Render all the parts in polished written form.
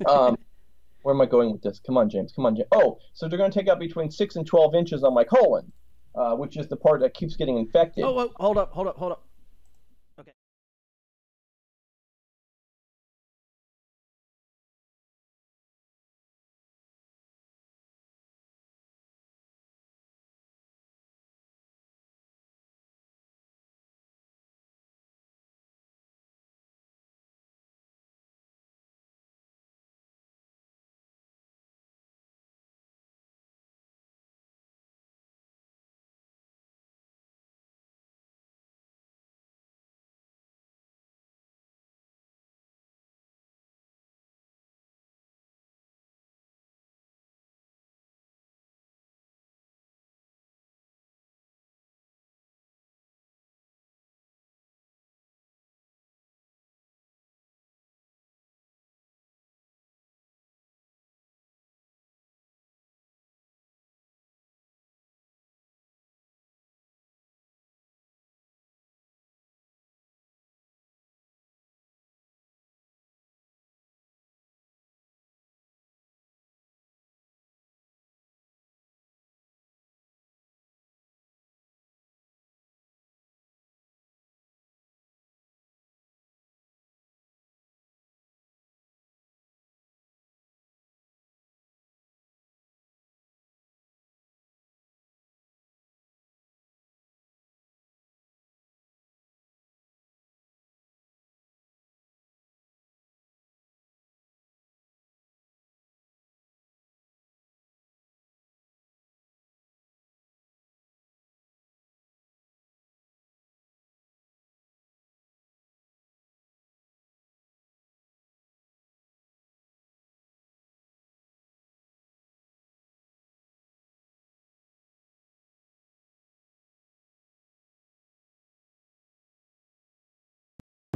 Um, where am I going with this? Come on, James. Come on, James. Oh, so they're going to take out between 6 and 12 inches on my colon, which is the part that keeps getting infected. Oh, hold up, hold up, hold up. Okay.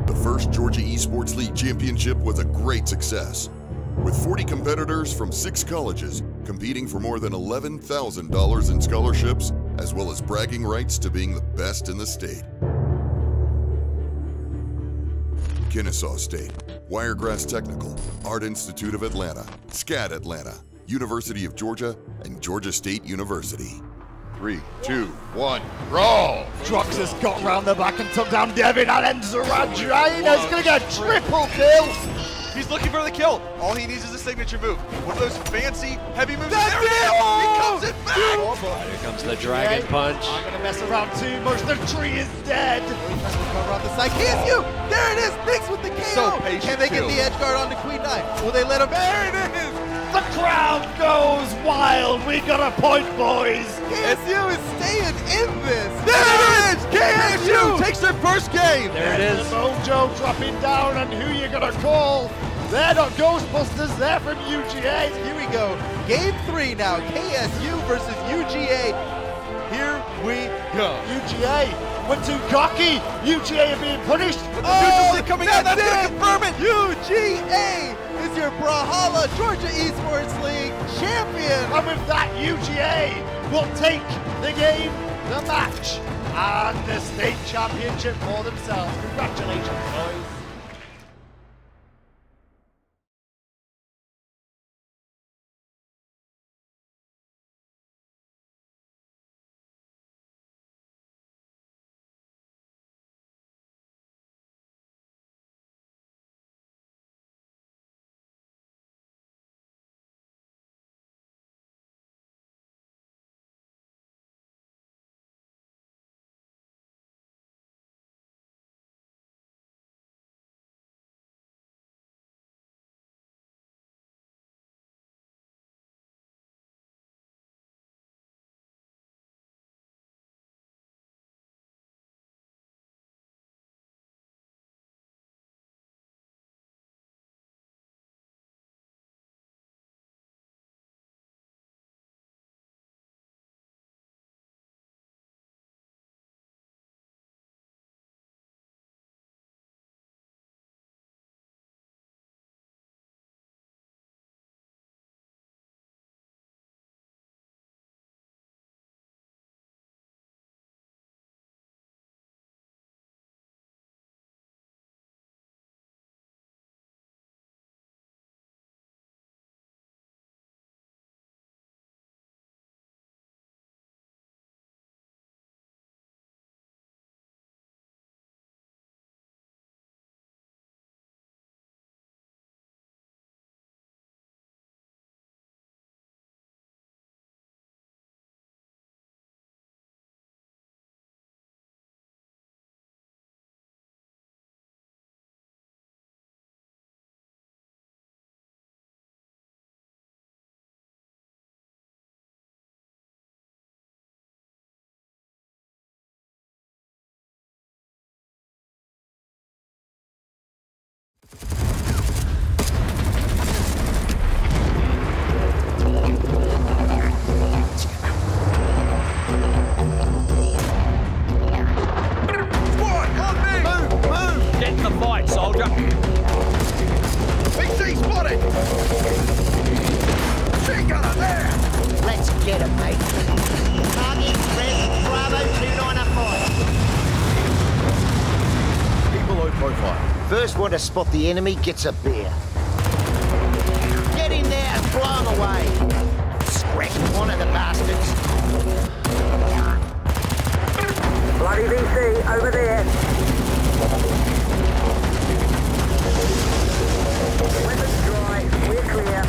The first Georgia Esports League Championship was a great success, with 40 competitors from 6 colleges competing for more than $11,000 in scholarships, as well as bragging rights to being the best in the state. Kennesaw State, Wiregrass Technical, Art Institute of Atlanta, SCAD Atlanta, University of Georgia, and Georgia State University. 3, 2, 1, roll! Drox has got round the back and took down Devin Allen. Zaradraina's going to get a triple kill. He's looking for the kill. All he needs is a signature move. One of those fancy, heavy moves. That's There it is! it! He comes it back! Here comes the dragon punch. I'm going to mess around too much. The tree is dead. Come around the side. KSU! There it is! Mixed with the KO! So patient, Can they get too. the edge guard onto Queen 9? Will they let him? There it is! The crowd goes wild. We got a point, boys. KSU is staying in this! There it is! KSU takes their first game! There it is. The mojo dropping down, and who you going to call? They're not Ghostbusters. They're from UGA. Here we go. Game 3 now. KSU versus UGA. Here we go. UGA went too cocky. UGA are being punished. Oh, coming in, that's gonna it. confirm it! UGA is your Brawlhalla Georgia Esports League champion. And with that, UGA will take the game, the match, and the state championship for themselves. Congratulations, boys. to spot the enemy gets a beer. Get in there and blow them away. Scratch one of the bastards. Bloody VC, over there. Weapons dry, we're clear.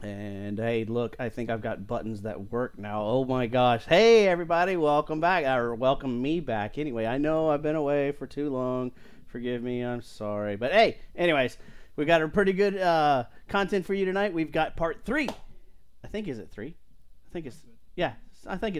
And hey, look, I think I've got buttons that work now. Oh my gosh. Hey everybody, welcome back, or welcome me back. Anyway, I know I've been away for too long. Forgive me, I'm sorry. But hey, anyways, we got a pretty good content for you tonight. We've got part 3. I think, is it 3? I think it's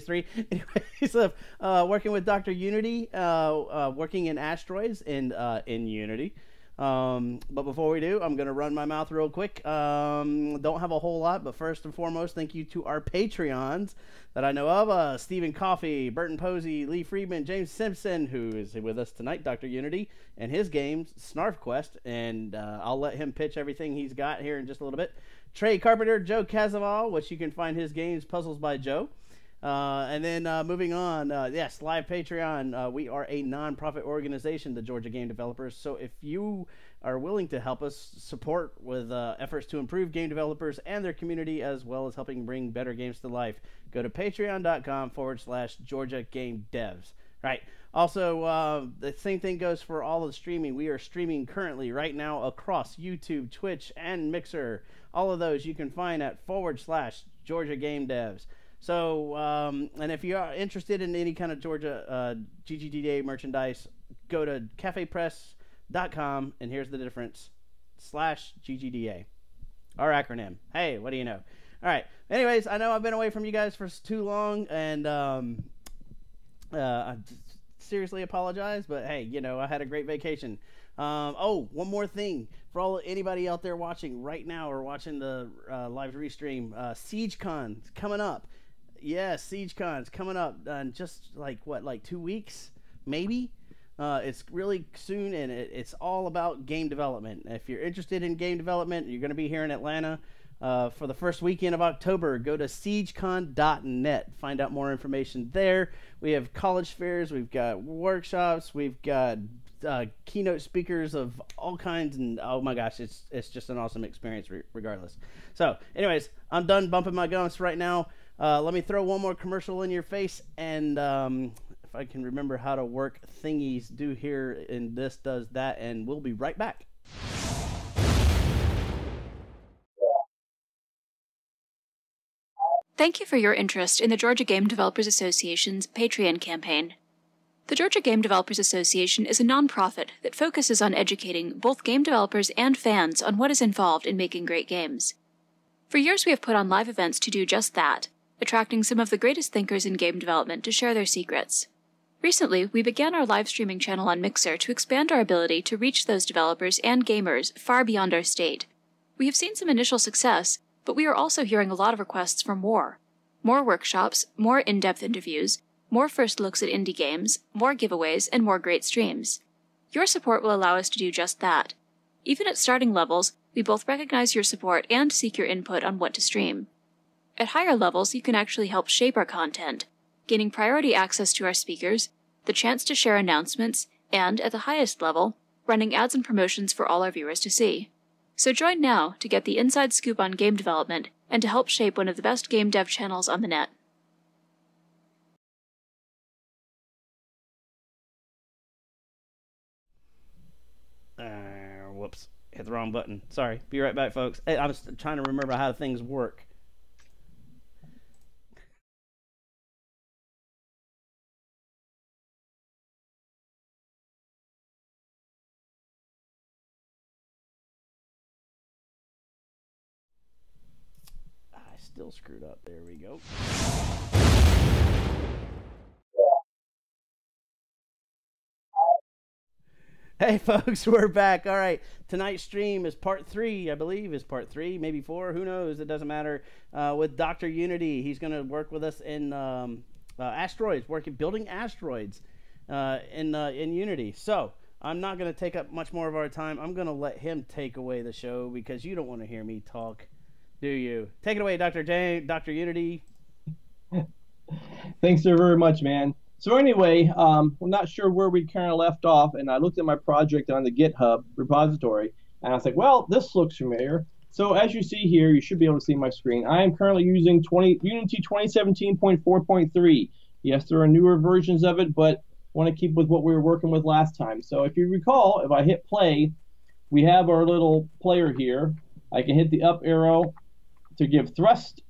3. Anyways, working with Dr. Unity, working in asteroids and in Unity. But before we do, I'm going to run my mouth real quick. Don't have a whole lot, but first and foremost, thank you to our Patreons that I know of. Stephen Coffey, Burton Posey, Lee Friedman, James Simpson, who is with us tonight, Dr. Unity, and his game, Snarf Quest, and I'll let him pitch everything he's got here in just a little bit. Trey Carpenter, Joe Casaval, which you can find his games, Puzzles by Joe. And then moving on, yes, live Patreon. We are a non-profit organization, the Georgia Game Developers. So if you are willing to help us support with efforts to improve game developers and their community, as well as helping bring better games to life, go to patreon.com/Georgia Game Devs. Right. Also, the same thing goes for all of the streaming. We are streaming currently right now across YouTube, Twitch, and Mixer. All of those you can find at /Georgia Game Devs. So, and if you are interested in any kind of Georgia GGDA merchandise, go to cafepress.com, and here's the difference, /GGDA, our acronym. Hey, what do you know? All right. Anyways, I know I've been away from you guys for too long, and I seriously apologize, but hey, you know, I had a great vacation. Oh, one more thing. For anybody out there watching right now or watching the live restream, SiegeCon's coming up. Yes, SiegeCon's coming up in just like 2 weeks, maybe. It's really soon, and it's all about game development. If you're interested in game development, you're going to be here in Atlanta for the first weekend of October. Go to siegecon.net. Find out more information there. We have college fairs. We've got workshops. We've got keynote speakers of all kinds, and oh my gosh, it's just an awesome experience regardless. So anyways, I'm done bumping my gums right now. Let me throw one more commercial in your face, and if I can remember how to work thingies, do here and this does that, and we'll be right back. Thank you for your interest in the Georgia Game Developers Association's Patreon campaign. The Georgia Game Developers Association is a nonprofit that focuses on educating both game developers and fans on what is involved in making great games. For years we have put on live events to do just that, attracting some of the greatest thinkers in game development to share their secrets. Recently, we began our live streaming channel on Mixer to expand our ability to reach those developers and gamers far beyond our state. We have seen some initial success, but we are also hearing a lot of requests for more. More workshops, more in-depth interviews, more first looks at indie games, more giveaways, and more great streams. Your support will allow us to do just that. Even at starting levels, we both recognize your support and seek your input on what to stream. At higher levels, you can actually help shape our content, gaining priority access to our speakers, the chance to share announcements, and, at the highest level, running ads and promotions for all our viewers to see. So join now to get the inside scoop on game development and to help shape one of the best game dev channels on the net. Whoops. Hit the wrong button. Sorry. Be right back, folks. Hey, I was trying to remember how things work. I still screwed up. There we go. Hey folks, we're back. All right, tonight's stream is part 3, I believe, is part 3, maybe 4, who knows, it doesn't matter, with Dr. Unity. He's going to work with us in asteroids, building asteroids in Unity. So, I'm not going to take up much more of our time. I'm going to let him take away the show because you don't want to hear me talk, do you? Take it away, Dr. Unity. Thanks so very much, man. So anyway, I'm not sure where we kind of left off, and I looked at my project on the GitHub repository, and I was like, well, this looks familiar. So as you see here, you should be able to see my screen. I am currently using Unity 2017.4.3. Yes, there are newer versions of it, but I want to keep with what we were working with last time. So if you recall, if I hit play, we have our little player here. I can hit the up arrow to give thrust,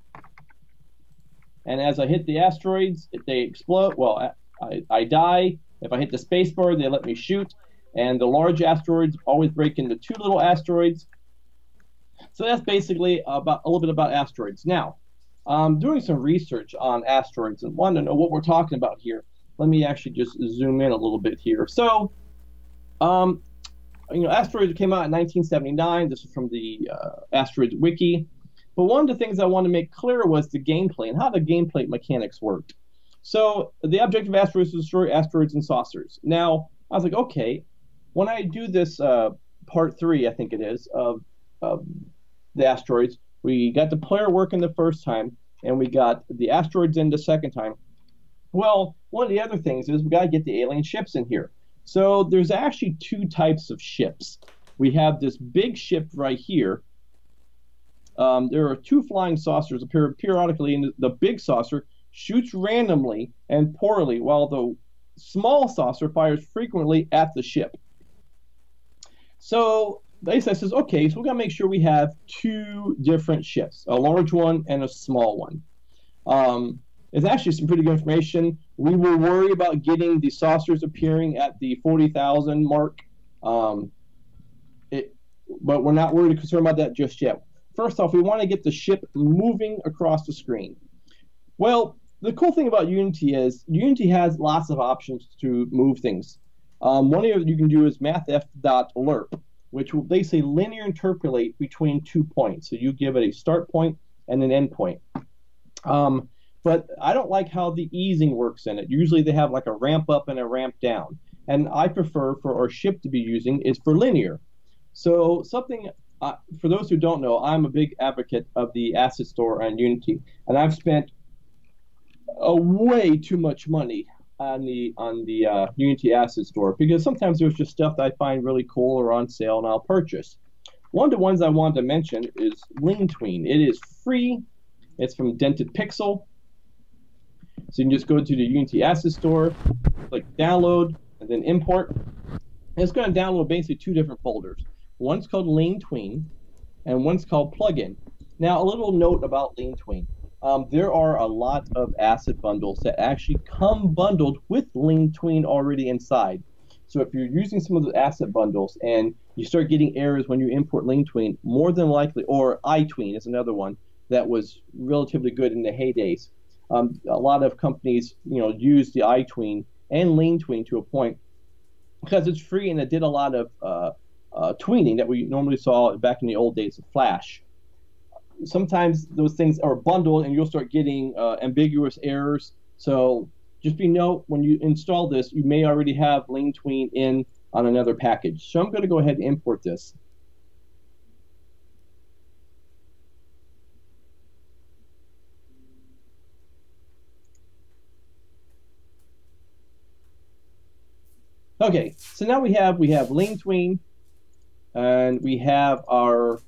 and as I hit the asteroids, they explode. Well, I die. If I hit the spacebar, they let me shoot. And the large asteroids always break into 2 little asteroids. So that's basically a little bit about asteroids. Now, I'm doing some research on asteroids and want to know what we're talking about here. Let me actually just zoom in a little bit here. So, asteroids came out in 1979. This is from the Asteroids Wiki. But one of the things I wanted to make clear was the gameplay and how the gameplay mechanics worked. So the objective of asteroids is to destroy asteroids and saucers. Now, I was like, okay, when I do this part 3, I think it is, of the asteroids, we got the player working the first time, and we got the asteroids in the second time. Well, one of the other things is we got to get the alien ships in here. So there's actually 2 types of ships. We have this big ship right here. There are 2 flying saucers appear periodically, and the big saucer shoots randomly and poorly, while the small saucer fires frequently at the ship. So basically says, okay, so we got to make sure we have 2 different ships, a large one and a small one. It's actually some pretty good information. We will worry about getting the saucers appearing at the 40,000 mark, but we're not really concerned about that just yet. First off, we want to get the ship moving across the screen. Well, the cool thing about Unity is Unity has lots of options to move things. One of you can do is mathf.lerp, which will basically linear interpolate between 2 points. So you give it a start point and an end point. But I don't like how the easing works in it. Usually they have like a ramp up and a ramp down. And I prefer for our ship to be using is for linear. So something, for those who don't know, I'm a big advocate of the asset store on Unity. And I've spent way too much money on the Unity asset store because sometimes there's just stuff that I find really cool or on sale and I'll purchase. One of the ones I wanted to mention is Lean-Tween. It is free. It's from Dented Pixel. So you can just go to the Unity asset store, click download, and then import. And it's going to download basically 2 different folders. One's called Lean-Tween, and one's called Plugin. Now, a little note about Lean-Tween. There are a lot of asset bundles that actually come bundled with Lean-Tween already inside. So if you're using some of the asset bundles and you start getting errors when you import Lean-Tween, more than likely, or iTween is another one that was relatively good in the heydays. A lot of companies, use the iTween and Lean-Tween to a point because it's free and it did a lot of tweening that we normally saw back in the old days of Flash. Sometimes those things are bundled and you'll start getting ambiguous errors. So just be note when you install this, you may already have Lean Tween in on another package. So I'm going to go ahead and import this. Okay, so now we have Lean Tween, and we have our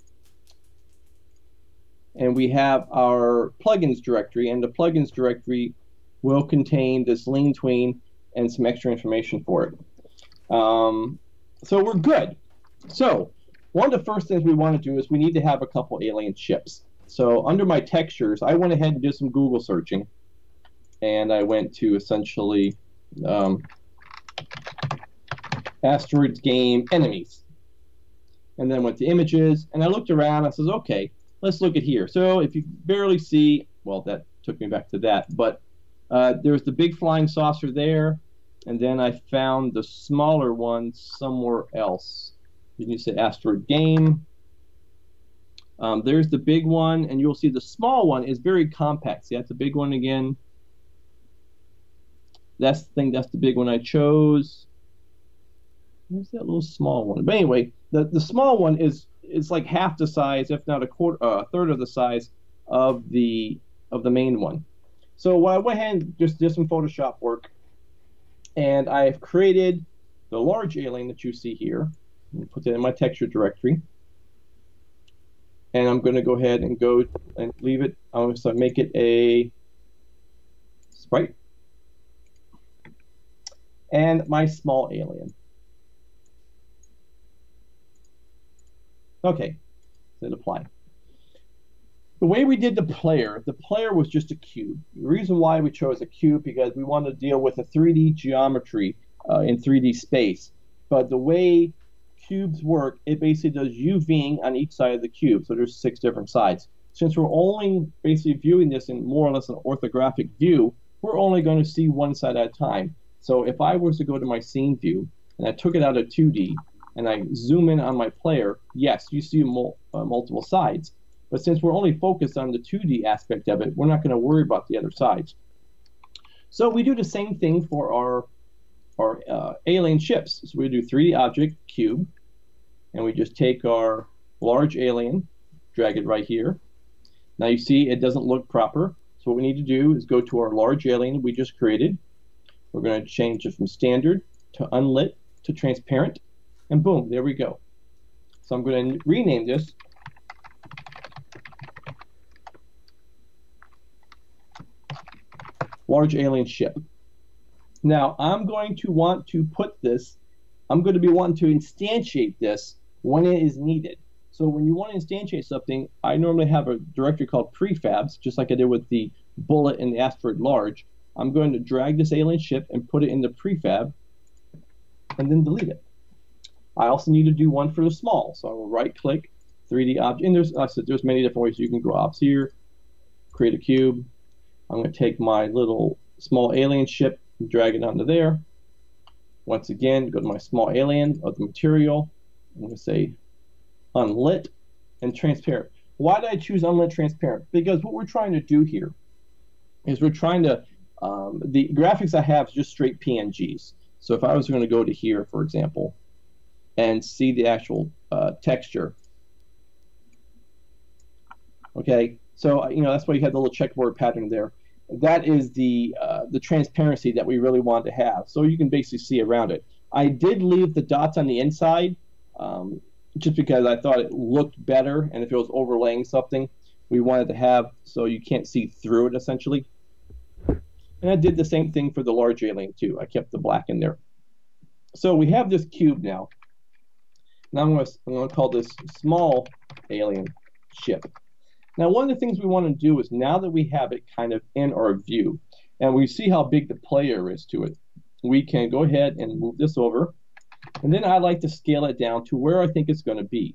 plugins directory, and the plugins directory will contain this Lean Tween and some extra information for it. So we're good. So one of the first things we want to do is we need to have a couple alien ships. So under my textures, I went ahead and did some Google searching, and I went to essentially Asteroids Game Enemies, and then went to images, and I looked around. I says, okay, let's look at here. So if you barely see, well, that took me back to that, but there's the big flying saucer there, and then I found the smaller one somewhere else. You can say Asteroid Game. There's the big one, and you'll see the small one is very compact. See, that's the big one again. That's the big one I chose. Where's that little small one? But anyway, the small one is like half the size, if not a third of the size of the main one. So I went ahead and just did some Photoshop work, and I've created the large alien that you see here. Put that in my texture directory, and I'm going to go ahead and go and leave it. I'm going to make it a sprite, and my small alien. Okay, then apply. The way we did the player was just a cube. The reason why we chose a cube because we wanted to deal with a 3D geometry in 3D space. But the way cubes work, it basically does UVing on each side of the cube. So there's 6 different sides. Since we're only basically viewing this in more or less an orthographic view, we're only going to see one side at a time. So if I was to go to my scene view and I took it out of 2D, and I zoom in on my player, yes, you see multiple sides. But since we're only focused on the 2D aspect of it, we're not going to worry about the other sides. So we do the same thing for our alien ships. So we do 3D object, cube, and we just take our large alien, drag it right here. Now you see it doesn't look proper. So what we need to do is go to our large alien we just created. We're going to change it from standard to unlit to transparent. And boom, there we go. So I'm going to rename this Large Alien Ship. Now I'm going to want to be wanting to instantiate this when it is needed. So when you want to instantiate something, I normally have a directory called prefabs, just like I did with the bullet and the asteroid large. I'm going to drag this alien ship and put it in the prefab and then delete it. I also need to do one for the small, so I will right-click 3D object, and there's many different ways you can go ops here, create a cube. I'm going to take my little small alien ship and drag it onto there. Once again, go to my small alien of the material. I'm going to say unlit and transparent. Why did I choose unlit transparent? Because what we're trying to do here is we're trying to, the graphics I have is just straight PNGs. So if I was going to go to here, for example, and see the actual texture. Okay, so that's why you have the little checkerboard pattern there. That is the transparency that we really want to have. So you can basically see around it. I did leave the dots on the inside just because I thought it looked better, and if it was overlaying something, we wanted to have so you can't see through it essentially. And I did the same thing for the large alien too. I kept the black in there. So we have this cube now. Now I'm going to call this small alien ship. Now one of the things we want to do is now that we have it kind of in our view, and we see how big the player is to it, we can go ahead and move this over. And then I like to scale it down to where I think it's going to be.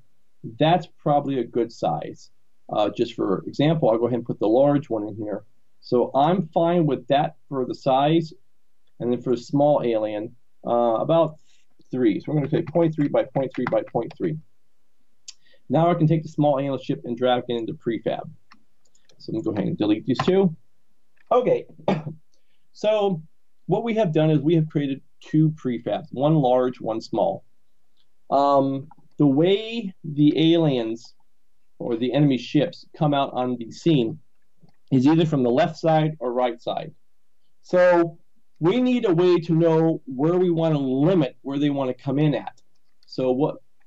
That's probably a good size. Just for example, I'll go ahead and put the large one in here. So I'm fine with that for the size. And then for the small alien, about 3. So we're going to say 0.3 by 0.3 by 0.3. Now I can take the small alien ship and drag it into prefab. So I'm going to go ahead and delete these two. Okay. So what we have done is we have created two prefabs, one large, one small. The way the aliens or the enemy ships come out on the scene is either from the left side or right side. So we need a way to know where we want to limit where they want to come in at. So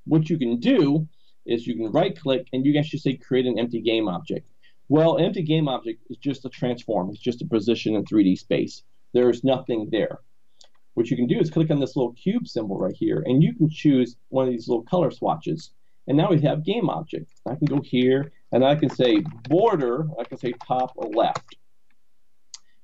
what you can do is you can right click and you can actually say create an empty game object. Well, an empty game object is just a transform. It's just a position in 3D space. There's nothing there. What you can do is click on this little cube symbol right here, and you can choose one of these little color swatches. And now we have game object. I can go here, and I can say border. I can say top or left.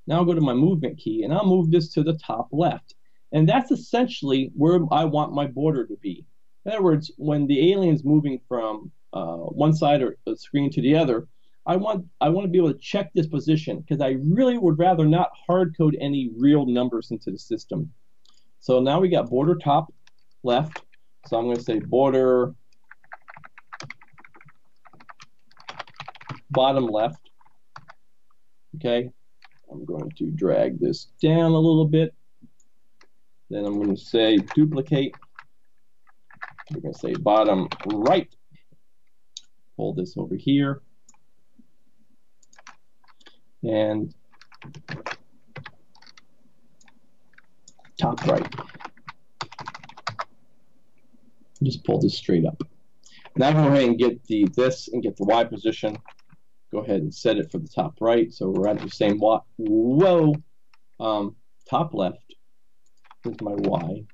Now I'll go to my movement key, and I'll move this to the top left. And that's essentially where I want my border to be. In other words, when the alien's moving from one side of the screen to the other, I want to be able to check this position because I really would rather not hard code any real numbers into the system. So now we got border top left. So I'm going to say border bottom left. Okay. I'm going to drag this down a little bit. Then I'm going to say duplicate. We're going to say bottom right. Pull this over here. And top right. Just pull this straight up. Now go ahead and get this and get the Y position. Go ahead and set it for the top right. So we're at the same top left. Here's my Y.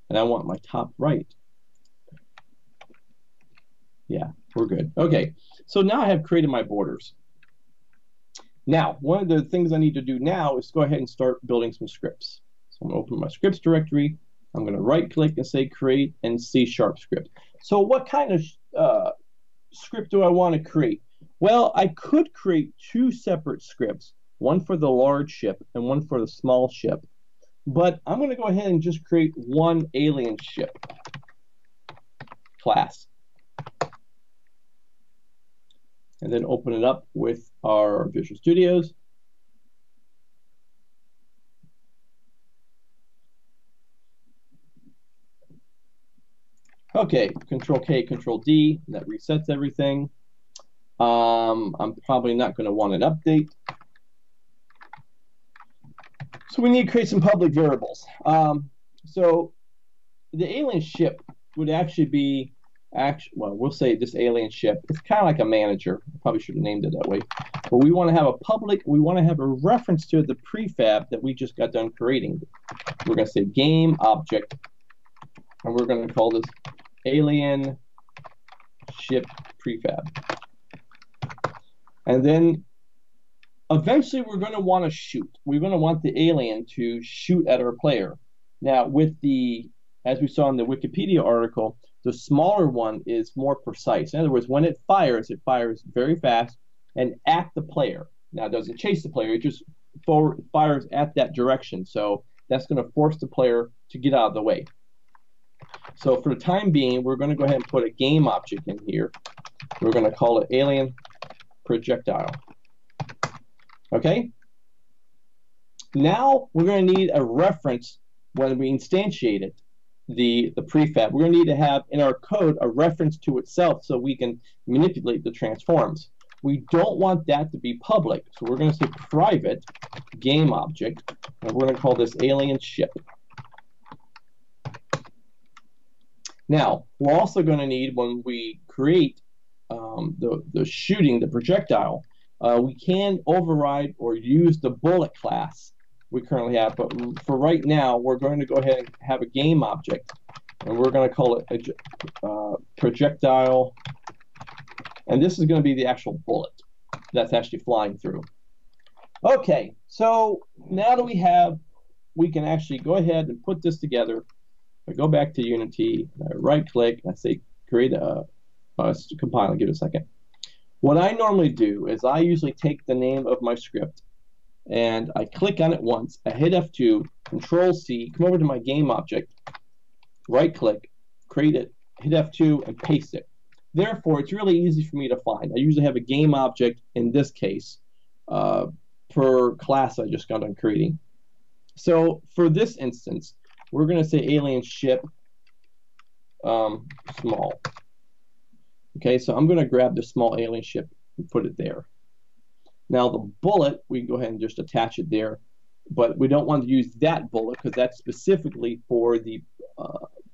And I want my top right. Yeah, we're good. Okay, so now I have created my borders. Now, one of the things I need to do now is go ahead and start building some scripts. So I'm going to open my scripts directory. I'm going to right click and say create and C# script. So what kind of script do I want to create? Well, I could create two separate scripts, one for the large ship and one for the small ship. But I'm going to go ahead and just create one alien ship class. And then open it up with our Visual Studios. Okay, Control K, Control D, that resets everything. I'm probably not going to want an update. So we need to create some public variables. So the alien ship would actually be, well, we'll say this alien ship. It's kind of like a manager. I probably should have named it that way. But we want to have a public, we want to have a reference to the prefab that we just got done creating. We're going to say game object, and we're going to call this alien ship prefab. And then eventually we're going to want to shoot. We're going to want the alien to shoot at our player. Now with the, as we saw in the Wikipedia article, the smaller one is more precise. In other words, when it fires very fast and at the player. Now it doesn't chase the player, it just fires at that direction. So that's going to force the player to get out of the way. So for the time being, we're going to go ahead and put a game object in here. We're going to call it alien projectile. Okay? Now we're going to need a reference when we instantiate it, the prefab. We're going to need to have in our code a reference to itself so we can manipulate the transforms. We don't want that to be public, so we're going to say private game object, and we're going to call this alien ship. Now, we're also going to need, when we create the shooting, the projectile, we can override or use the bullet class we currently have, but for right now, we're going to go ahead and have a game object, and we're going to call it a projectile, and this is going to be the actual bullet that's actually flying through. Okay, so now that we can actually go ahead and put this together. I go back to Unity, I right-click, and I say create a compile. I'll give it a second. What I normally do is I usually take the name of my script, and I click on it once, I hit F2, Control-C, come over to my game object, right-click, create it, hit F2, and paste it. Therefore, it's really easy for me to find. I usually have a game object, in this case, per class I just got done creating. So for this instance, we're going to say alien ship small. Okay, so I'm going to grab the small alien ship and put it there. Now the bullet, we can go ahead and just attach it there, but we don't want to use that bullet because that's specifically for the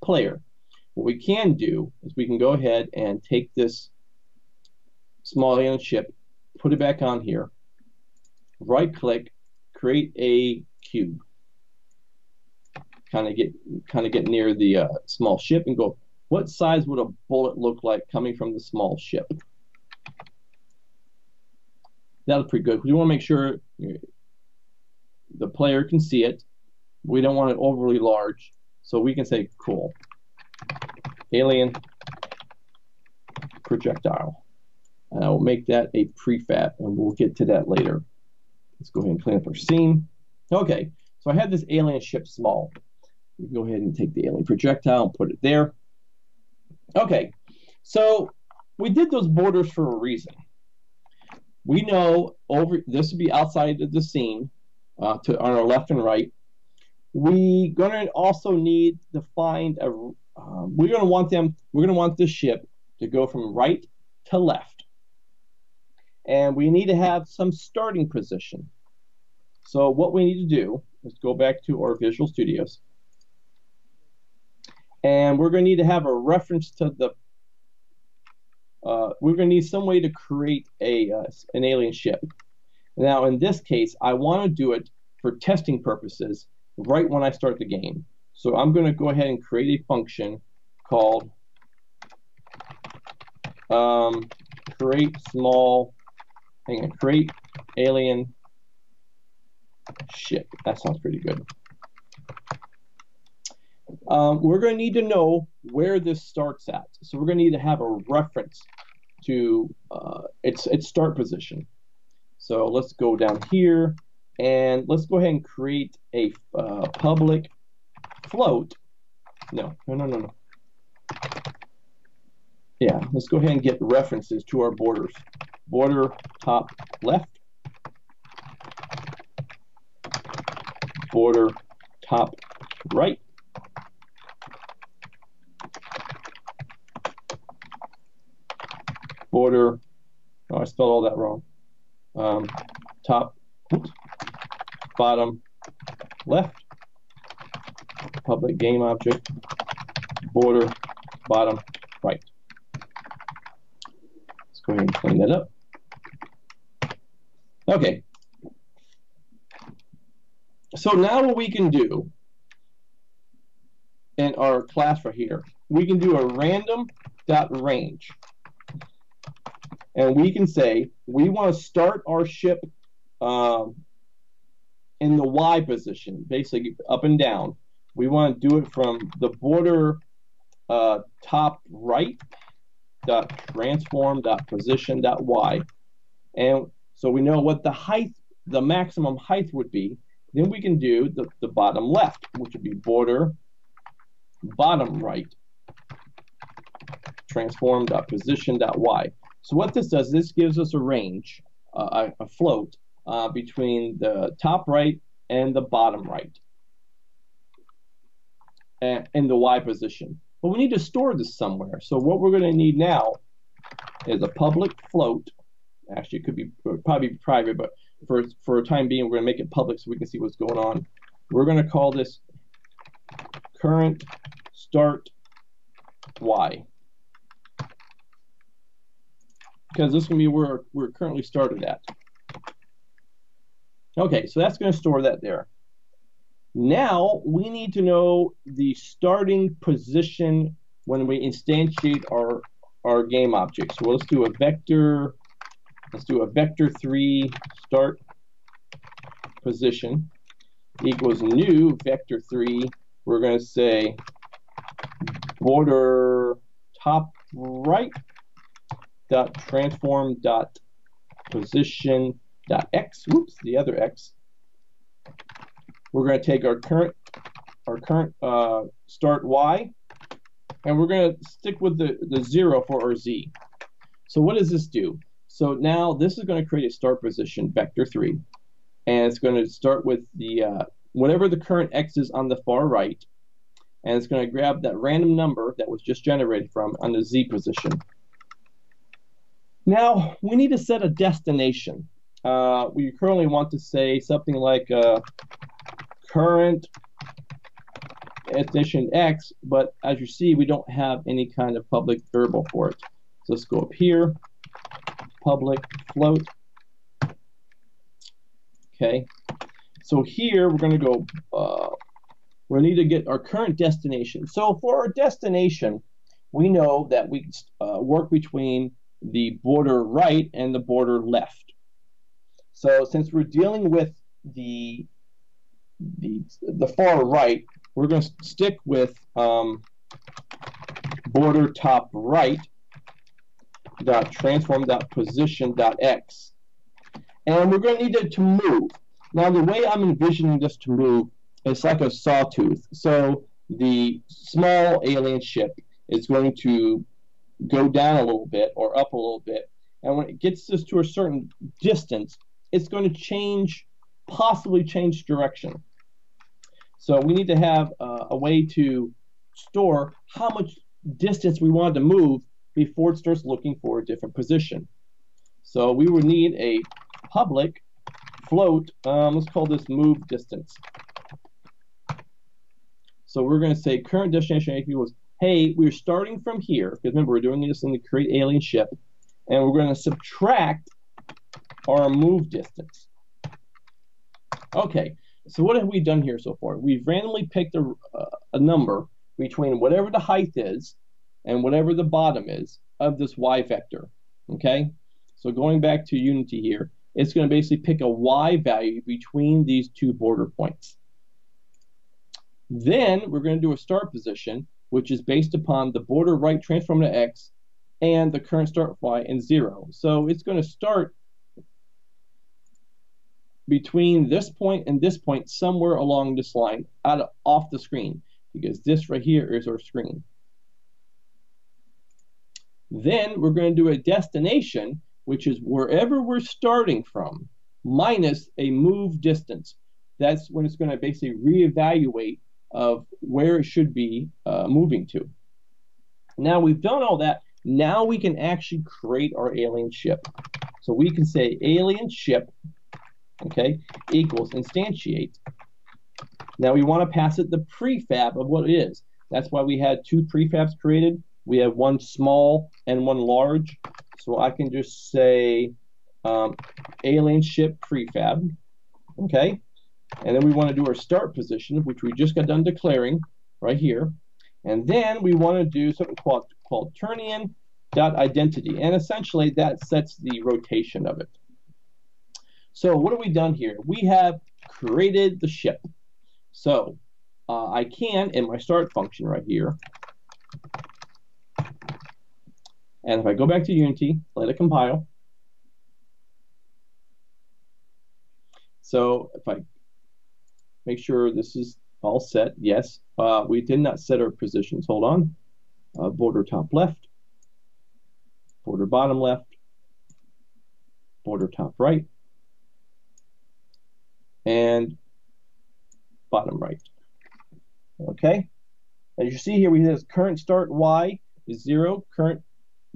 player. What we can do is we can go ahead and take this small alien ship, put it back on here, right-click, create a cube. Kind of get near the small ship and go, what size would a bullet look like coming from the small ship? That's pretty good. We want to make sure the player can see it. We don't want it overly large, so we can say, cool, alien projectile. And I will make that a prefab, and we'll get to that later. Let's go ahead and clean up our scene. Okay, so I had this alien ship small. We can go ahead and take the alien projectile and put it there. Okay, so we did those borders for a reason. We know this would be outside of the scene on our left and right. We're going to also need to find a. We're going to want this ship to go from right to left, and we need to have some starting position. So what we need to do is go back to our Visual Studios, and we're going to need to have a reference to the. We're going to need some way to create an alien ship. Now, in this case, I want to do it for testing purposes right when I start the game. So I'm going to go ahead and create a function called create alien ship. That sounds pretty good. We're going to need to know where this starts at. So we're going to need to have a reference to its start position. So let's go down here and let's go ahead and create a public float. No. Yeah, let's go ahead and get references to our borders. Border top left. Border top right. Border, oh, I spelled all that wrong. Top, bottom, left, public game object, border, bottom, right. Let's go ahead and clean that up. Okay. So now what we can do in our class right here, we can do a random.range. And we can say we want to start our ship in the Y position, basically up and down. We want to do it from the border top right dot transform dot position dot Y. And so we know what the height, the maximum height would be. Then we can do the bottom left, which would be border bottom right transform dot position dot Y. So what this does, this gives us a range, a float, between the top right and the bottom right in the Y position. But we need to store this somewhere. So what we're going to need now is a public float. Actually, it could be probably private, but for a time being, we're going to make it public so we can see what's going on. We're going to call this current start Y. Because this is going to be where we're currently started at. Okay, so that's going to store that there. Now we need to know the starting position when we instantiate our game object. So let's do a vector. Let's do a vector3 start position equals new vector3. We're going to say border top right dot transform dot position dot x. Whoops, the other x. We're going to take our current start y, and we're going to stick with the 0 for our z. So what does this do? So now this is going to create a start position vector 3, and it's going to start with the whatever the current X is on the far right, and it's going to grab that random number that was just generated from on the Z position. Now, we need to set a destination. We currently want to say something like current destination X, but as you see, we don't have any kind of public variable for it. So let's go up here, public float. Okay, so here we're going to go, we need to get our current destination. So for our destination, we know that we work between the border right and the border left. So since we're dealing with the far right, we're going to stick with border top right dot transform dot position dot x, and we're going to need it to move. Now the way I'm envisioning this to move, it's like a sawtooth. So the small alien ship is going to go down a little bit or up a little bit, and when it gets this to a certain distance, it's going to possibly change direction. So we need to have a way to store how much distance we want to move before it starts looking for a different position. So we would need a public float, let's call this move distance. So we're going to say current destination equals, hey, we're starting from here, because remember we're doing this in the create alien ship, and we're going to subtract our move distance. Okay, so what have we done here so far? We've randomly picked a number between whatever the height is and whatever the bottom is of this y vector. Okay, so going back to Unity here, it's going to basically pick a y value between these two border points. Then we're going to do a start position, which is based upon the border right transform to x and the current start y and 0. So it's going to start between this point and this point, somewhere along this line, off the screen, because this right here is our screen. Then we're going to do a destination, which is wherever we're starting from, minus a move distance. That's when it's going to basically reevaluate of where it should be moving to. Now we've done all that. Now we can actually create our alien ship. So we can say alien ship, okay, equals instantiate. Now we want to pass it the prefab of what it is. That's why we had two prefabs created. We have one small and one large. So I can just say alien ship prefab, okay? And then we want to do our start position, which we just got done declaring right here. And then we want to do something called Turnian.identity. And essentially that sets the rotation of it. So what have we done here? We have created the ship. So I can, in my start function right here, and if I go back to Unity, let it compile. So if I make sure this is all set, yes, we did not set our positions. Hold on. Border top left, border bottom left, border top right, and bottom right. Okay? As you see here, we have current start y is 0, current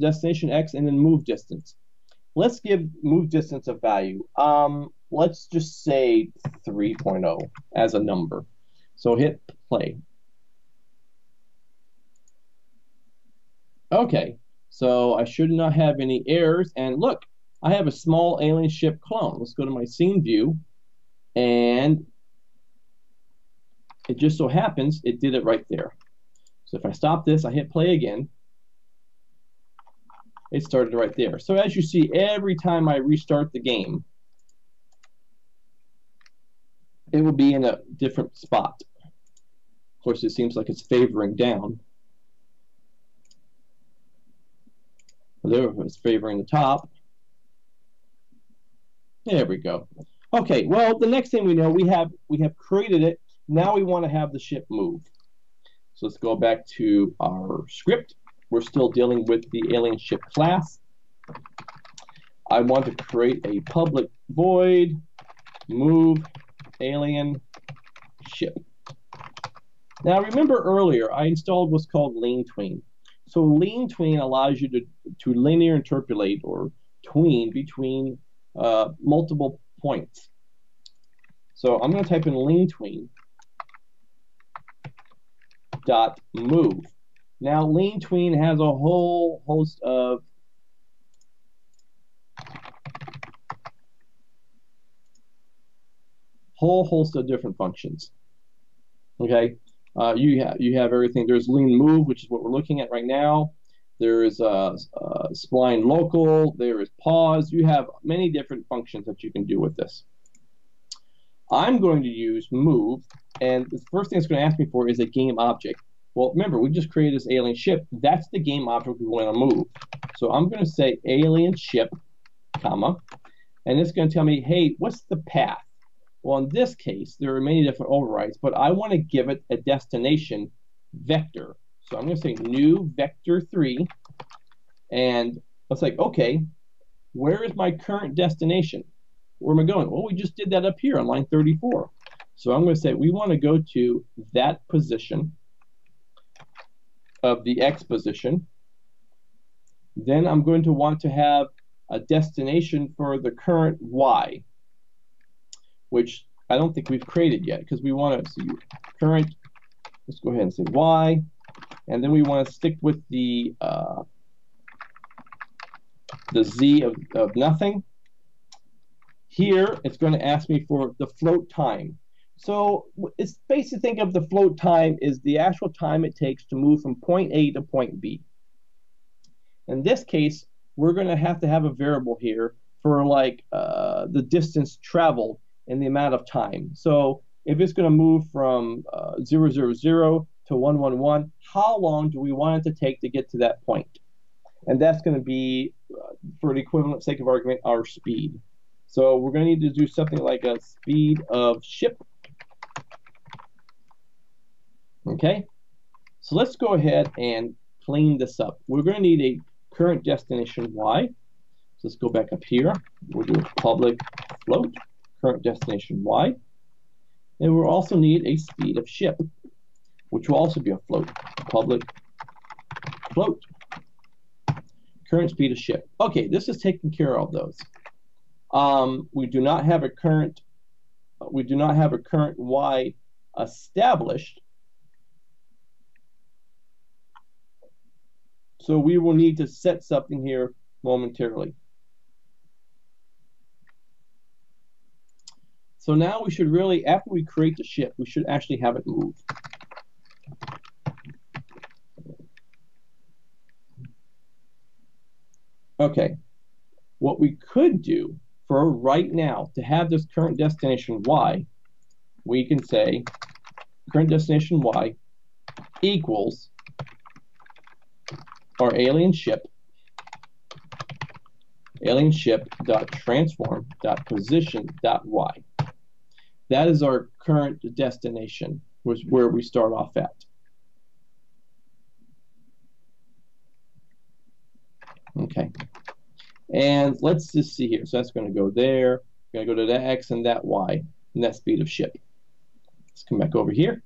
destination x, and then move distance. Let's give move distance a value. Let's just say 3.0 as a number. So hit play. Okay, so I should not have any errors. And look, I have a small alien ship clone. Let's go to my scene view, and it just so happens it did it right there. So if I stop this, I hit play again, it started right there. So as you see, every time I restart the game, it will be in a different spot. Of course, it seems like it's favoring down. There, it's favoring the top. There we go. Okay, well, the next thing we know, we have created it. Now we want to have the ship move. So let's go back to our script. We're still dealing with the alien ship class. I want to create a public void move alien ship. Now remember earlier I installed what's called lean tween. So lean tween allows you to linear interpolate or tween between multiple points. So I'm going to type in lean tween dot move. Now lean tween has a whole host of different functions. Okay, you have everything. There's lean move, which is what we're looking at right now. There is spline local. There is pause. You have many different functions that you can do with this. I'm going to use move, and the first thing it's going to ask me for is a game object. Well, remember, we just created this alien ship. That's the game object we want to move. So I'm going to say alien ship, comma, and it's going to tell me, hey, what's the path? Well, in this case, there are many different overrides, but I want to give it a destination vector. So I'm going to say new vector 3, and it's like, okay, where is my current destination? Where am I going? Well, we just did that up here on line 34. So I'm going to say we want to go to that position of the X position. Then I'm going to want to have a destination for the current Y, which I don't think we've created yet because we want to see current. Let's go ahead and say Y, and then we want to stick with the Z of nothing. Here, it's going to ask me for the float time. So it's basically, think of the float time is the actual time it takes to move from point A to point B. In this case, we're going to have a variable here for like the distance traveled and the amount of time. So if it's going to move from 000 to 111, how long do we want it to take to get to that point? And that's going to be, for the equivalent sake of argument, our speed. So we're going to need to do something like a speed of ship. Okay, so let's go ahead and clean this up. We're going to need a current destination Y. So let's go back up here. We'll do a public float, current destination Y. And we'll also need a speed of ship, which will also be a float, public float, current speed of ship. Okay, this is taking care of those. We do not have a current Y established. So we will need to set something here momentarily. So now we should really, after we create the ship, we should actually have it move. Okay, what we could do for right now to have this current destination Y, we can say current destination Y equals our alien ship dot transform dot position dot Y. That is our current destination, was where we start off at. Okay, and let's just see here. So that's going to go there. We're going to go to that X and that Y, and that speed of ship. Let's come back over here.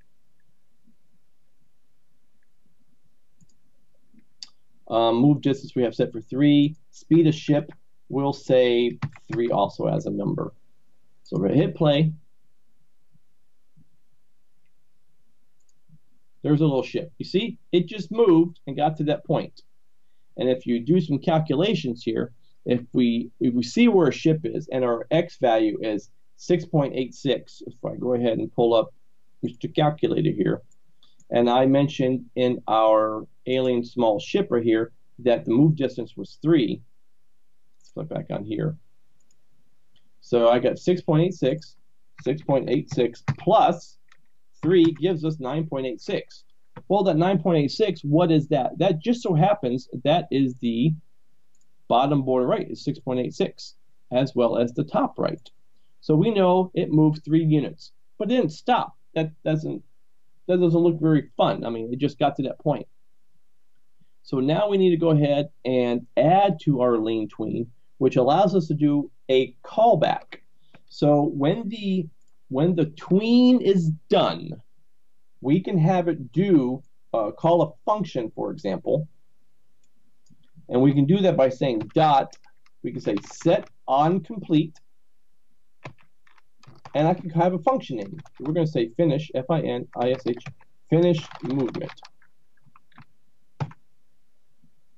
Move distance we have set for 3. Speed of ship, we'll say 3 also as a number. So we're going to hit play. There's a little ship. You see, it just moved and got to that point. And if you do some calculations here, if we see where a ship is and our X value is 6.86, if I go ahead and pull up Mr. Calculator here, and I mentioned in our alien small ship right here that the move distance was 3. Let's flip back on here. So I got 6.86, 6.86 plus 3 gives us 9.86. Well, that 9.86, what is that? That just so happens that is the bottom border right, is 6.86, as well as the top right. So we know it moved 3 units, but it didn't stop. That doesn't look very fun. I mean, it just got to that point. So now we need to go ahead and add to our lean tween, which allows us to do a callback. So when the when the tween is done, we can have it call a function, for example, and we can do that by saying dot. We can say set on complete, and I can have a function in. So we're going to say finish, F-I-N-I-S-H, finish movement.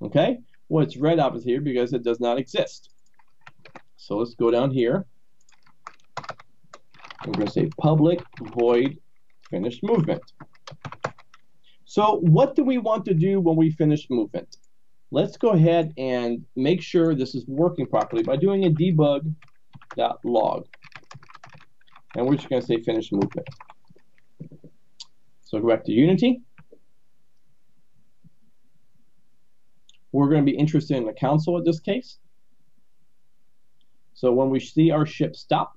Okay? Well, it's red up here because it does not exist. So let's go down here. We're going to say public void finish movement. So what do we want to do when we finish movement? Let's go ahead and make sure this is working properly by doing a debug.log. And we're just going to say finish movement. So go back to Unity. We're going to be interested in the console in this case. So when we see our ship stop,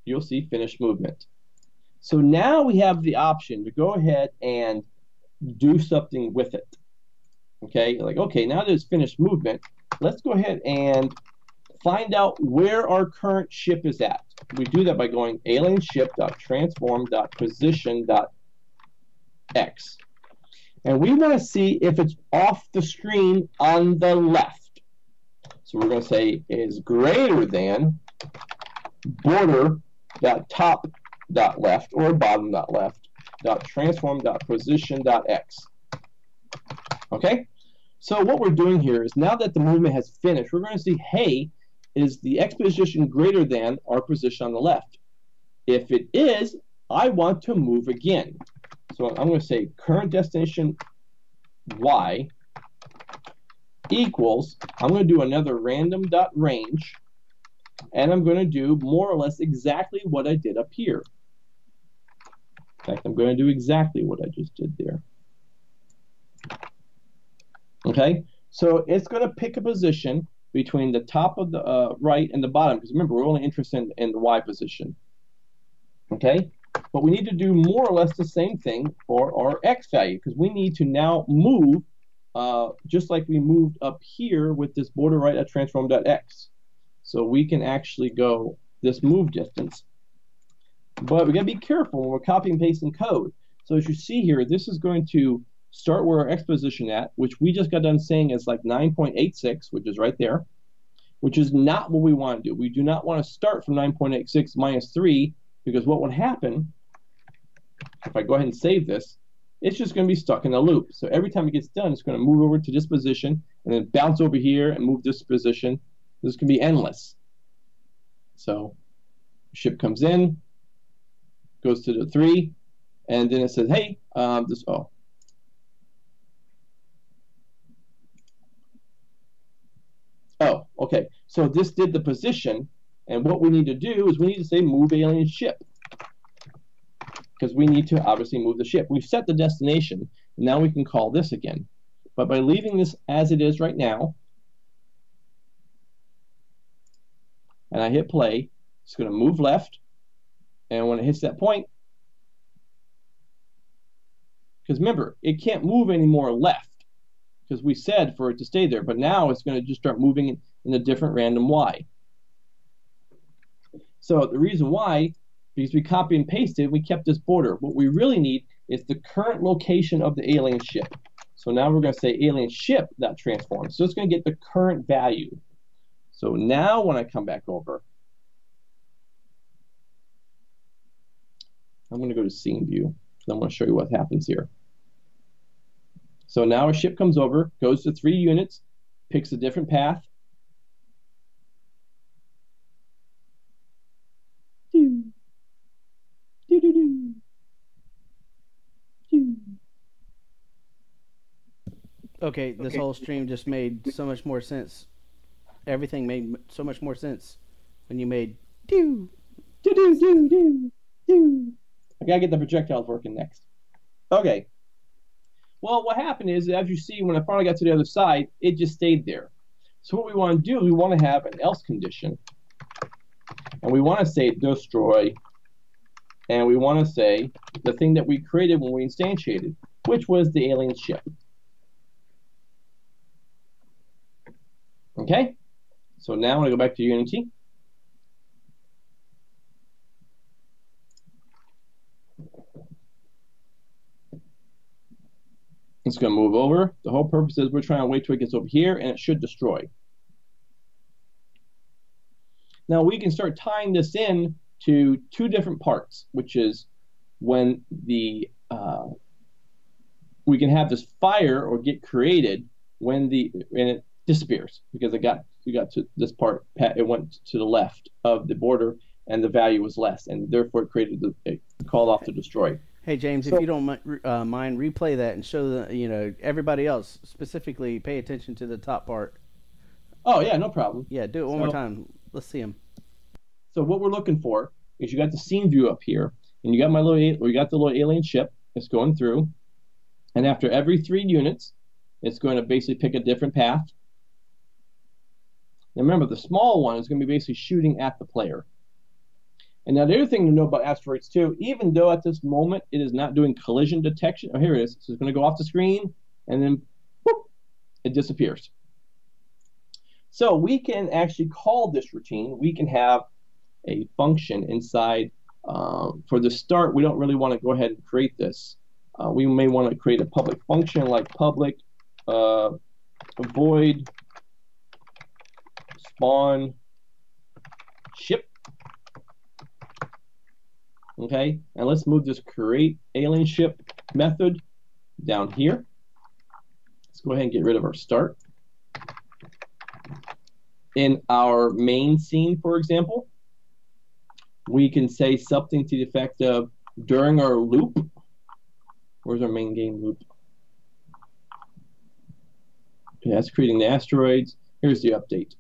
you'll see finish movement. So now we have the option to go ahead and do something with it. Okay, like, okay, now that it's finished movement, let's go ahead and find out where our current ship is at. We do that by going alienship.transform.position.x. And we want to see if it's off the screen on the left. So we're going to say is greater than border.top.left or bottom.left.transform.position.x. Okay? So what we're doing here is now that the movement has finished, we're going to see, hey, is the X position greater than our position on the left? If it is, I want to move again. So I'm going to say current destination Y equals, I'm going to do another random.range, and I'm going to do more or less exactly what I did up here. In fact, I'm going to do exactly what I just did there. Okay, so it's going to pick a position between the top of the right and the bottom, because remember, we're only interested in the Y position. Okay, but we need to do more or less the same thing for our X value, because we need to now move just like we moved up here with this border right at transform.x. So we can actually go this move distance. But we got to be careful when we're copying and pasting code. So as you see here, this is going to start where our X position at, which we just got done saying is like 9.86, which is right there, which is not what we want to do. We do not want to start from 9.86 minus 3, because what would happen, if I go ahead and save this, it's just going to be stuck in a loop. So every time it gets done, it's going to move over to this position, and then bounce over here and move this position. This can be endless. So ship comes in, goes to the 3, and then it says, hey, Oh, okay. So this did the position, and what we need to do is we need to say move alien ship, because we need to obviously move the ship. We've set the destination, and now we can call this again. But by leaving this as it is right now, and I hit play, it's going to move left, and when it hits that point, because remember, it can't move any more left, because we said for it to stay there, but now it's going to just start moving in a different random Y. So the reason why, because we copy and pasted, we kept this border. What we really need is the current location of the alien ship. So now we're going to say alien ship.transform. So it's going to get the current value. So now when I come back over, I'm going to go to scene view. I'm going to show you what happens here. So now our ship comes over, goes to 3 units, picks a different path. Okay, this whole stream just made so much more sense. Everything made so much more sense when you made do. I gotta get the projectiles working next. Okay. Well, what happened is, as you see, when I finally got to the other side, it just stayed there. So what we want to do, we want to have an else condition. And we want to say destroy. And we want to say the thing that we created when we instantiated, which was the alien ship. Okay? So now I'm going to go back to Unity. It's going to move over. The whole purpose is we're trying to wait till it gets over here, and it should destroy. Now we can start tying this in to two different parts, which is when the we can have this fire or get created when and it disappears because we got to this part, it went to the left of the border and the value was less, and therefore it created it called off to destroy. Hey James, if you don't mind, replay that and show everybody else specifically pay attention to the top part. Oh yeah, no problem. Yeah, do it one more time. Let's see them. So what we're looking for is you got the scene view up here, and you got the little alien ship. It's going through, and after every 3 units, it's going to basically pick a different path. Now remember, the small one is going to be basically shooting at the player. And now the other thing to know about asteroids too, even though at this moment it is not doing collision detection, oh here it is, so it's going to go off the screen, and then whoop, it disappears. So we can actually call this routine. We can have a function inside. For the start, we don't really want to go ahead and create this. We may want to create a public function like public void spawn ship. Okay, and let's move this create alien ship method down here. Let's go ahead and get rid of our start. In our main scene, for example, we can say something to the effect of during our loop. Where's our main game loop? Okay, that's creating the asteroids. Here's the update.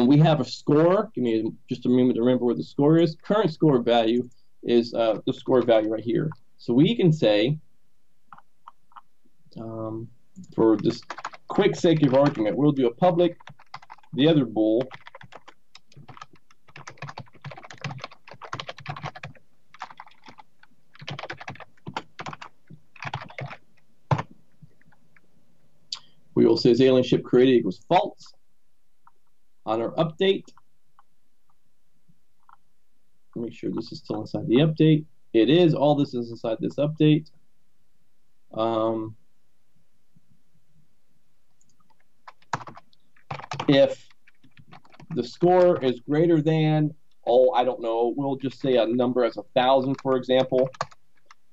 We have a score. Give me just a moment to remember where the score is. Current score value is the score value right here. So we can say, for this quick sake of argument, we'll do a public, the other bool, we will say is alien ship created equals false. On our update, make sure this is still inside the update. It is. All this is inside this update. If the score is greater than, I don't know, we'll just say a number as 1,000, for example.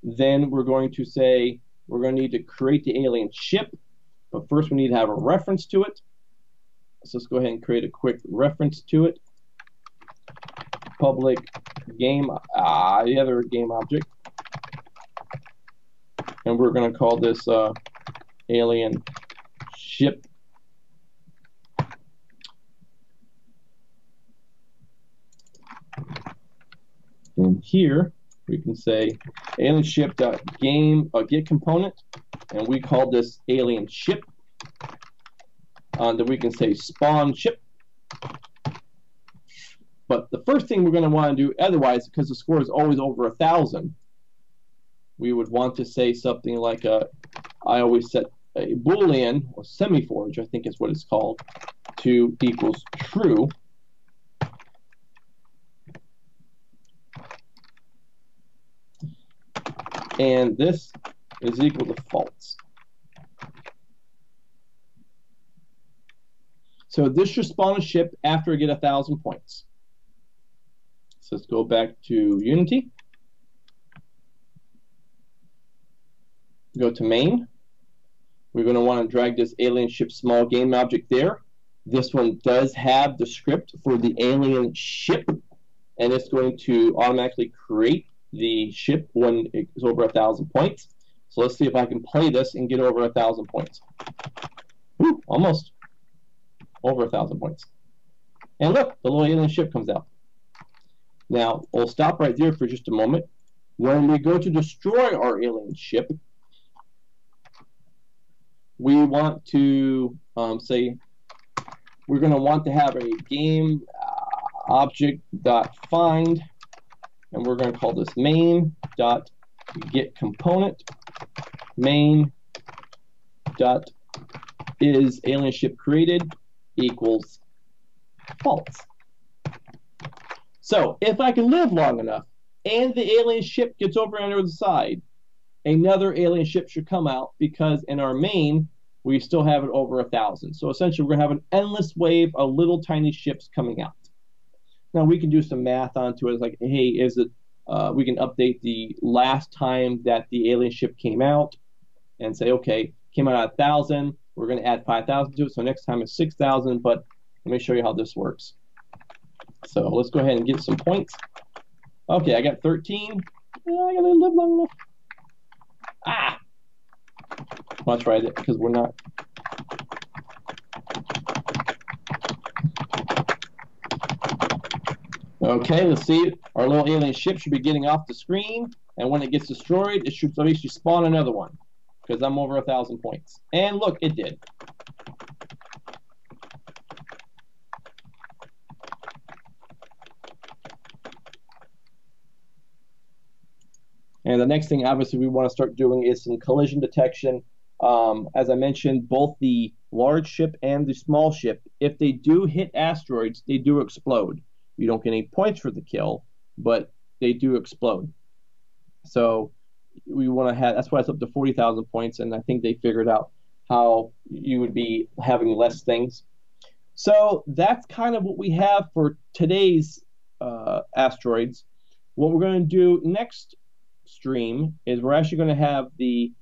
Then we're going to say we're going to need to create the alien ship, but first we need to have a reference to it. So let's go ahead and create a quick reference to it. Public game, the other game object. And we're going to call this alien ship. And here we can say alien ship.game get component, and we call this alien ship. Then we can say spawn ship. But the first thing we're going to want to do, otherwise, because the score is always over 1,000, we would want to say something like I always set a boolean or semiforge, I think is what it's called, to equals true. And this is equal to false. So this should spawn a ship after I get 1,000 points. So let's go back to Unity. Go to main. We're going to want to drag this alien ship small game object there. This one does have the script for the alien ship, and it's going to automatically create the ship when it's over 1,000 points. So let's see if I can play this and get over 1,000 points. Woo, almost. Over 1,000 points. And look, the little alien ship comes out. Now, we'll stop right there for just a moment. When we go to destroy our alien ship, we want to say we're going to want to have a game object.find, and we're going to call this main.get component, main.is alien ship created equals false. So if I can live long enough and the alien ship gets over on the other side, another alien ship should come out, because in our main, we still have it over 1,000. So essentially, we're going to have an endless wave of little tiny ships coming out. Now, we can do some math onto it. It's like, hey, is it, we can update the last time that the alien ship came out and say, okay, came out at 1,000. We're going to add 5,000 to it. So next time it's 6,000. But let me show you how this works. So let's go ahead and get some points. Okay, I got 13. Yeah, I got to live long enough. Ah! I'll try it because we're not. Okay, let's see. Our little alien ship should be getting off the screen, and when it gets destroyed, it should basically spawn another one, because I'm over 1,000 points. And look, it did. And the next thing, obviously, we want to start doing is some collision detection. As I mentioned, both the large ship and the small ship, if they do hit asteroids, they do explode. You don't get any points for the kill, but they do explode. So we want to have, that's why it's up to 40,000 points, and I think they figured out how you would be having less things. So that's kind of what we have for today's asteroids. What we're going to do next stream is we're actually going to have the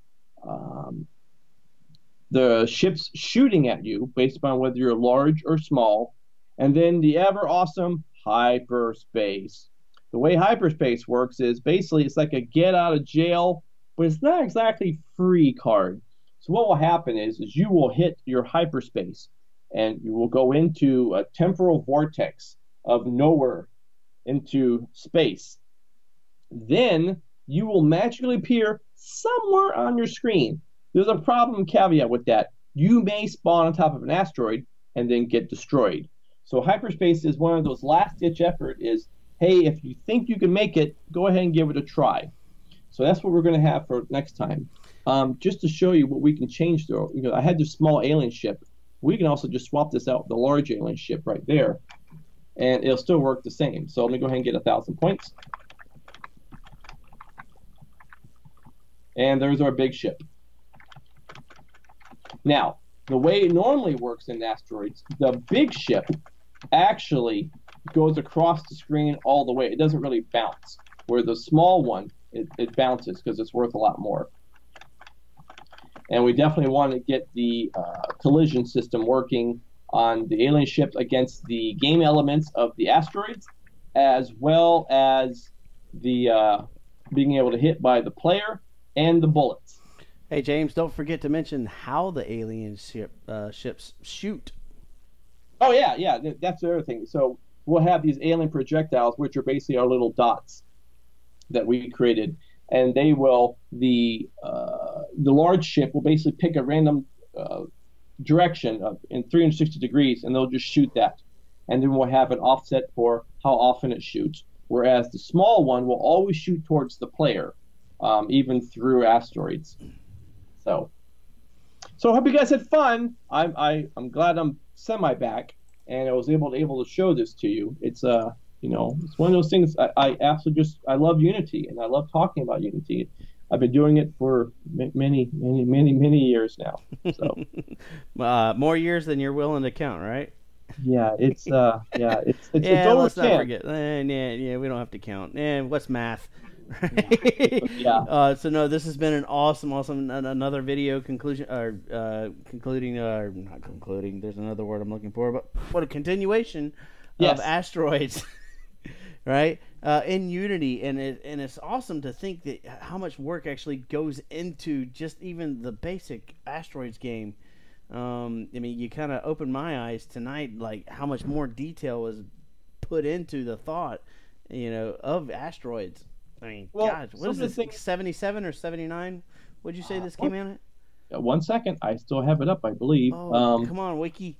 ships shooting at you based upon whether you're large or small, and then the ever awesome hyperspace. The way hyperspace works is basically it's like a get out of jail, but it's not exactly free card. So what will happen is you will hit your hyperspace and you will go into a temporal vortex of nowhere into space. Then you will magically appear somewhere on your screen. There's a problem caveat with that. You may spawn on top of an asteroid and then get destroyed. So hyperspace is one of those last-ditch effort is, hey, if you think you can make it, go ahead and give it a try. So that's what we're going to have for next time. Just to show you what we can change, though, I had this small alien ship. We can also just swap this out with the large alien ship right there, and it'll still work the same. So let me go ahead and get 1,000 points. And there's our big ship. Now, the way it normally works in asteroids, the big ship actually goes across the screen all the way. It doesn't really bounce. Where the small one, it bounces because it's worth a lot more. And we definitely want to get the collision system working on the alien ships against the game elements of the asteroids, as well as the being able to hit by the player and the bullets. Hey, James, don't forget to mention how the alien ships shoot. Oh, yeah, that's the other thing. So we'll have these alien projectiles, which are basically our little dots that we created. And they will, the large ship will basically pick a random direction in 360 degrees, and they'll just shoot that. And then we'll have an offset for how often it shoots. Whereas the small one will always shoot towards the player, even through asteroids. So I hope you guys had fun. I'm glad I'm semi back, and I was able to show this to you. It's it's one of those things. I absolutely I love Unity, and I love talking about Unity. I've been doing it for many years now. So more years than you're willing to count, right? Yeah, it's over let's 10. not forget. We don't have to count. What's math? Yeah. So no, this has been an awesome another video conclusion not concluding. There's another word I'm looking for, but what a continuation of asteroids, right? In Unity, and it's awesome to think that how much work actually goes into just even the basic asteroids game. I mean, you kind of opened my eyes tonight, like how much more detail was put into the thought, of asteroids. I mean, God, what is this, 77 or 79? What'd you say this came in at? 1 second. I still have it up, I believe. Oh, come on, Wiki.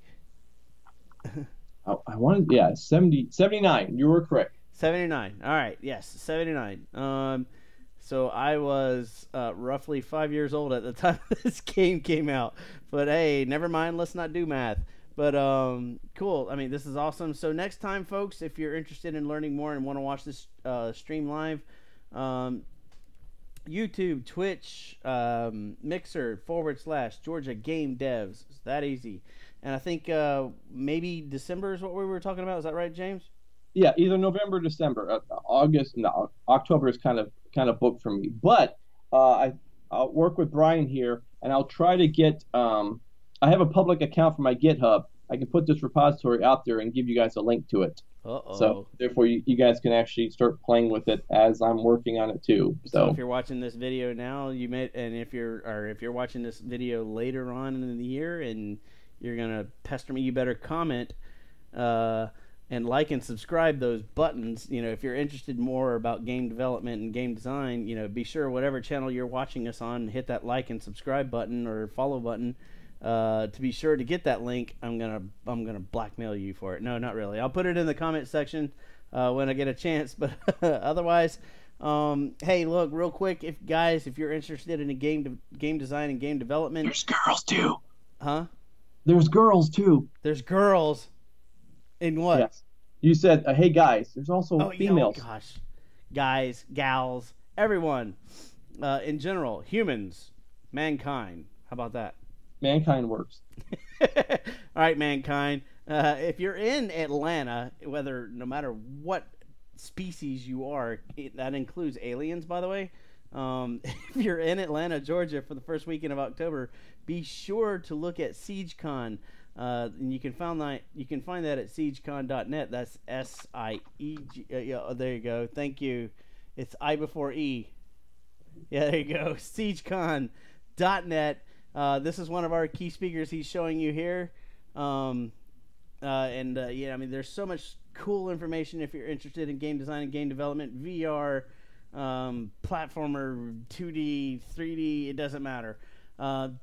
I wanted, 79. You were correct. 79. All right, yes, 79. So I was roughly 5 years old at the time this game came out. But hey, never mind. Let's not do math. But cool. I mean, this is awesome. So next time, folks, if you're interested in learning more and want to watch this stream live, YouTube, Twitch, Mixer / Georgia Game Devs. It's that easy. And I think maybe December is what we were talking about. Is that right, James? Yeah, either November, December, October is kind of booked for me. But I'll work with Brian here, and I'll try to get. I have a public account for my GitHub. I can put this repository out there and give you guys a link to it. So therefore, you guys can actually start playing with it as I'm working on it too. So if you're watching this video now, if you're watching this video later on in the year and you're gonna pester me, you better comment and like and subscribe those buttons. If you're interested more about game development and game design, be sure whatever channel you're watching us on, hit that like and subscribe button or follow button. To be sure to get that link. I'm gonna blackmail you for it. No, not really. I'll put it in the comment section when I get a chance. But otherwise, hey, look, real quick, if you're interested in game design and game development, there's girls too. Huh? There's girls too. There's girls. In what? Yes. You said, hey guys. There's also females. Oh gosh, guys, gals, everyone, in general, humans, mankind. How about that? Mankind works. All right, mankind. If you're in Atlanta, no matter what species you are, that includes aliens, by the way. If you're in Atlanta, Georgia, for the first weekend of October, be sure to look at SiegeCon. And you can find that at siegecon.net. That's SIEG. There you go. Thank you. It's I before E. Yeah, there you go. SiegeCon.net. This is one of our key speakers he's showing you here. There's so much cool information if you're interested in game design and game development, VR, platformer, 2D, 3D, it doesn't matter.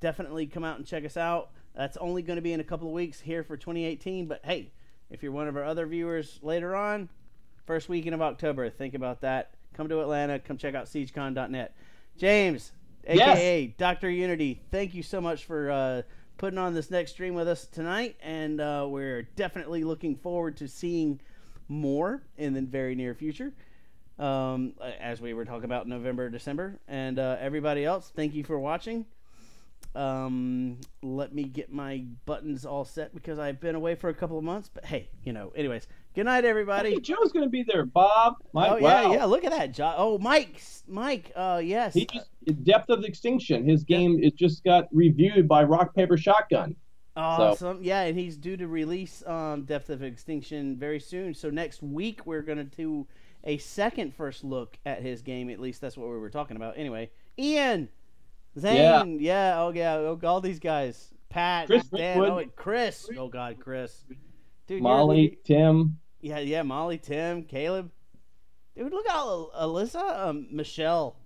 Definitely come out and check us out. That's only going to be in a couple of weeks here for 2018. But hey, if you're one of our other viewers later on, first weekend of October, think about that. Come to Atlanta. Come check out siegecon.net. James, a.k.a. Dr. Unity, thank you so much for putting on this next stream with us tonight. And we're definitely looking forward to seeing more in the very near future. As we were talking about November, December. And everybody else, thank you for watching. Let me get my buttons all set because I've been away for a couple of months. But hey, anyways, good night, everybody. Hey, Joe's going to be there. Bob, Mike. Oh, wow. yeah, look at that. Mike, yes. Depth of Extinction. His game it just got reviewed by Rock Paper Shotgun. Awesome. Yeah, and he's due to release Depth of Extinction very soon. So next week we're going to do a second first look at his game. At least that's what we were talking about. Anyway, Ian, Zane, all these guys. Pat, Chris Dan, Ridgewood. Chris. Oh, God, Chris. Dude, Molly, Tim. Yeah, Molly, Tim, Caleb. Dude, look at Alyssa, Michelle.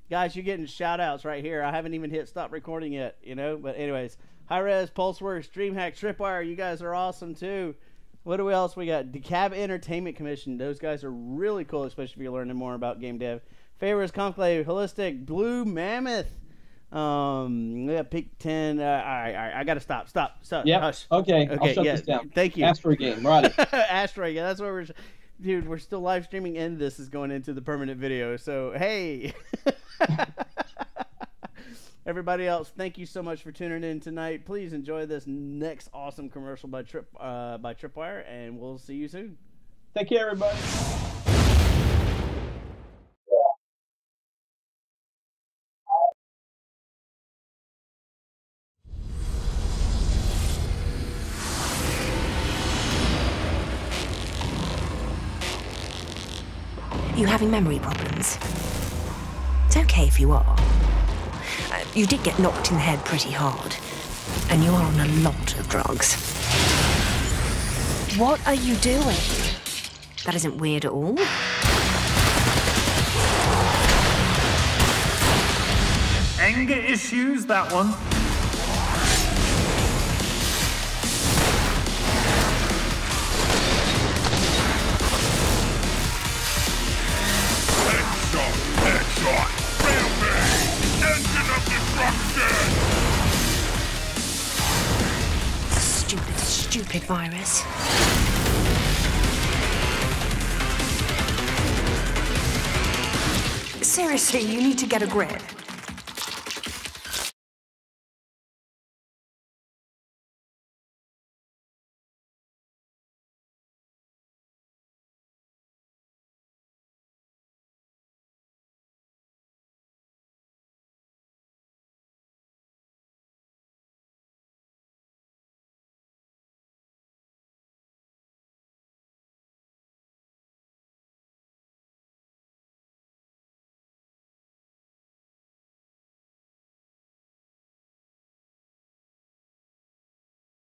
Guys, you're getting shout-outs right here. I haven't even hit stop recording yet, But anyways, Hi-Res, Pulseworks, DreamHack, Tripwire, you guys are awesome, too. What else we got? DeKalb Entertainment Commission. Those guys are really cool, especially if you're learning more about game dev. Favors, Conclave, Holistic, Blue Mammoth. Pick 10. All right. I gotta stop. Yep. Hush. Okay. I'll shut this down. Thank you. Ask for a game, right? Asteroid. Yeah, that's what we're still live streaming, and this is going into the permanent video. So hey, everybody else, thank you so much for tuning in tonight. Please enjoy this next awesome commercial by Tripwire, and we'll see you soon. Take care, everybody. You having memory problems? It's okay if you are. You did get knocked in the head pretty hard, and you are on a lot of drugs. What are you doing? That isn't weird at all. Anger issues, that one. Headshot! Rampage! Engine of destruction! Stupid virus. Seriously, you need to get a grip.